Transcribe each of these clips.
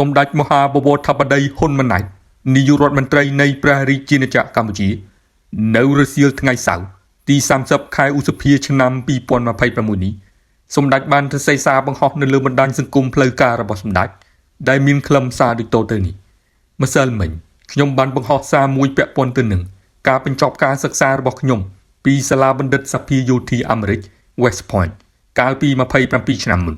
សម្ដេចមហាបវរធិបតីហ៊ុនម៉ាណែតនាយករដ្ឋមន្ត្រីនៃព្រះរាជាណាចក្រកម្ពុជានៅរសៀលថ្ងៃសៅរ៍ទី30ខែឧសភាឆ្នាំ2026នេះសម្ដេចបានសរសេរសារបង្ហោះនៅលើបណ្ដាញសង្គមផ្លូវការរបស់សម្ដេចដែលមានខ្លឹមសារដូចតទៅនេះម្សិលមិញខ្ញុំបានបង្ហោះសារមួយពាក់ព័ន្ធទៅនឹងការបញ្ចប់ការសិក្សារបស់ខ្ញុំពីសាលាបណ្ឌិតសភាយោធាអាមេរិក West Point កាលពី27ឆ្នាំមុន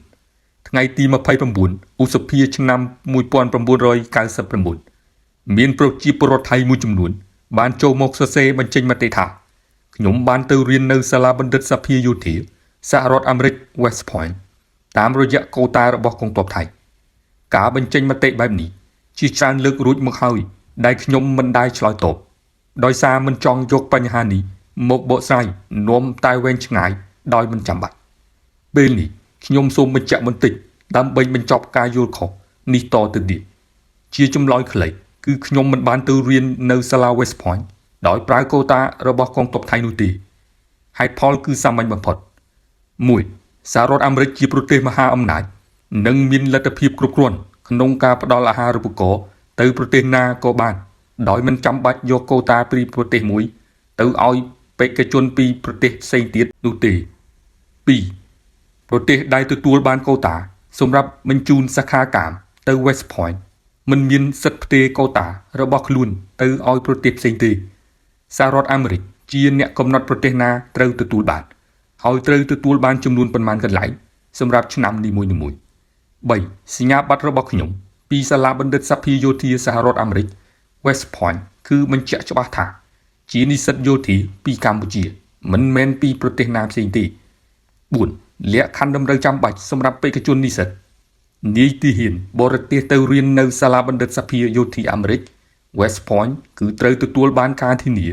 ថ្ងៃទី29ឧសភាឆ្នាំ1999មានប្រជាពលរដ្ឋថៃមួយចំនួនបានចូលមកសរសេរបញ្ចេញមតិថាខ្ញុំបានទៅរៀននៅសាលាបណ្ឌិតសភាយោធាសហរដ្ឋអាមេរិក West Point តាមរយៈកូតារបស់កងទ័ពថៃការបញ្ចេញមតិបែបនេះជាច្រើនលើករួចមកហើយដែលខ្ញុំមិនដែលឆ្លើយតបដោយសារមិនចង់យកបញ្ហានេះមកបកស្រាយនាំតែវែងឆ្ងាយដោយមិនចាំបាច់ពេលនេះខ្ញុំសូមបញ្ជាក់បន្តិចដើម្បីបញ្ចប់ការយល់ខុសនេះតទៅទៀតជាចម្លើយខ្លីគឺខ្ញុំមិនបានទៅរៀននៅសាលា West Point ដោយប្រើកូតារបស់កងទ័ពថៃនោះទេហេតុផលគឺសាមញ្ញបំផុត 1. សហរដ្ឋអាមេរិកជាប្រទេសមហាអំណាចនិងមានលទ្ធភាពគ្រប់គ្រាន់ក្នុងការផ្ដល់អាហារូបករណ៍ទៅប្រទេសណាក៏បានដោយមិនចាំបាច់យកកូតាពីប្រទេសមួយទៅឲ្យបេក្ខជនពីប្រទេសផ្សេងទៀតនោះទេ 2. ប្រទេសដែលទទួលបានកូតាសម្រាប់បញ្ជូនសិក្ខាកាមទៅ West Point មិនមានសិទ្ធិផ្ទេរកូតារបស់ខ្លួនទៅឲ្យប្រទេសផ្សេងទេសហរដ្ឋអាមេរិកជាអ្នកកំណត់ប្រទេសណាត្រូវទទួលបានហើយត្រូវទទួលបានចំនួនប៉ុន្មានកន្លែងសម្រាប់ឆ្នាំនីមួយៗ 3. សញ្ញាបត្ររបស់ខ្ញុំពីសាលាបណ្ឌិតសភាយោធាសហរដ្ឋអាមេរិក West Point គឺបញ្ជាក់ច្បាស់ថាជានិស្សិតយោធាពីកម្ពុជាមិនមែនពីប្រទេសណាផ្សេងទេ 4. លក្ខខណ្ឌតម្រូវចាំបាច់សម្រាប់បេក្ខជននិស្សិតនាយទីហ៊ានបរទេសទៅរៀននៅសាលាបណ្ឌិតសភាយោធាអាមេរិក West Point គឺត្រូវទទួលបានការធានា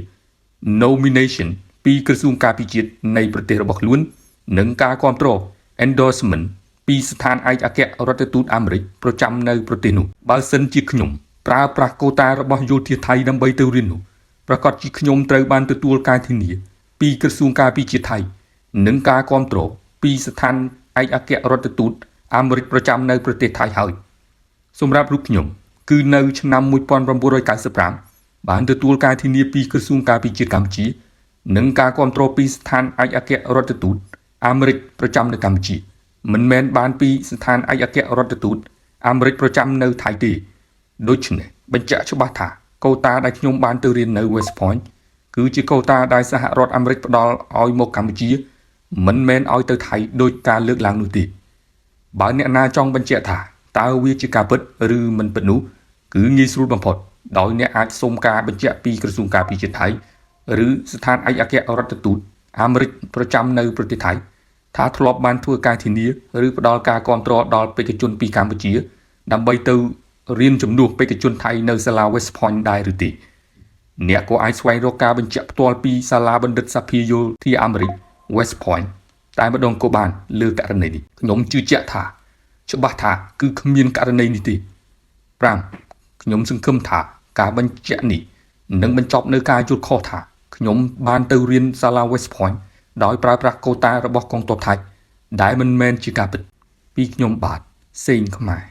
nomination ពីក្រសួងការពារជាតិនៃប្រទេសរបស់ខ្លួននិងការគាំទ្រ endorsement ពីស្ថានឯកអគ្គរដ្ឋទូតអាមេរិកប្រចាំនៅប្រទេសនោះបើសិនជាខ្ញុំប្រើប្រាស់កូតារបស់យោធាថៃដើម្បីទៅរៀននោះប្រកាសជាខ្ញុំត្រូវបានទទួលការធានាពីក្រសួងការពារជាតិថៃនិងការគាំទ្រពីស្ថានឯកអគ្គរដ្ឋទូតអាមេរិកប្រចាំនៅប្រទេសថៃហើយសម្រាប់រូបខ្ញុំគឺនៅឆ្នាំ1995បានទទួលការធានាពីក្រសួងការពារជាតិកម្ពុជានិងការគាំទ្រពីស្ថានឯកអគ្គរដ្ឋទូតអាមេរិកប្រចាំនៅកម្ពុជាមិនមែនបានពីស្ថានឯកអគ្គរដ្ឋទូតអាមេរិកប្រចាំនៅថៃទេដូច្នេះបញ្ជាក់ច្បាស់ថាកូតាដែលខ្ញុំបានទៅរៀននៅ West Point គឺជាកូតាដែលសហរដ្ឋអាមេរិកផ្ដល់ឲ្យមកកម្ពុជាមិនមែនឲ្យទៅថៃដោយការលើកឡើងនោះទេបើអ្នកណាចង់បញ្ជាក់ថាតើវាជាការពិតឬមិនពិតនោះគឺងាយស្រួលបំផុតដោយអ្នកអាចសុំការបញ្ជាក់ពីក្រសួងការពារជាតិថៃឬស្ថានឯកអគ្គរដ្ឋទូតអាមេរិកប្រចាំនៅប្រទេសថៃថាធ្លាប់បានធ្វើការធានាឬផ្ដល់ការគាំទ្រដល់បេក្ខជនពីកម្ពុជាដើម្បីទៅរៀនជំនួសបេក្ខជនថៃនៅសាលា West Point ដែរឬទេអ្នកក៏អាចស្វែងរកការបញ្ជាក់ផ្ទាល់ពីសាលាបណ្ឌិតសភាយោធាអាមេរិក West Point តែម្ដងក៏បានលើករណីនេះខ្ញុំជឿជាក់ថាច្បាស់ថាគឺគ្មានករណីនេះទេ5ខ្ញុំសង្ឃឹមថាការបញ្ជាក់នេះនឹងបញ្ចប់នៅការយល់ខុសថាខ្ញុំបានទៅរៀនសាលា West Point ដោយប្រើប្រាស់កូតារបស់កងទ័ពថៃដែលមិនមែនជាការពិតពីខ្ញុំបាទសេងខ្មែរ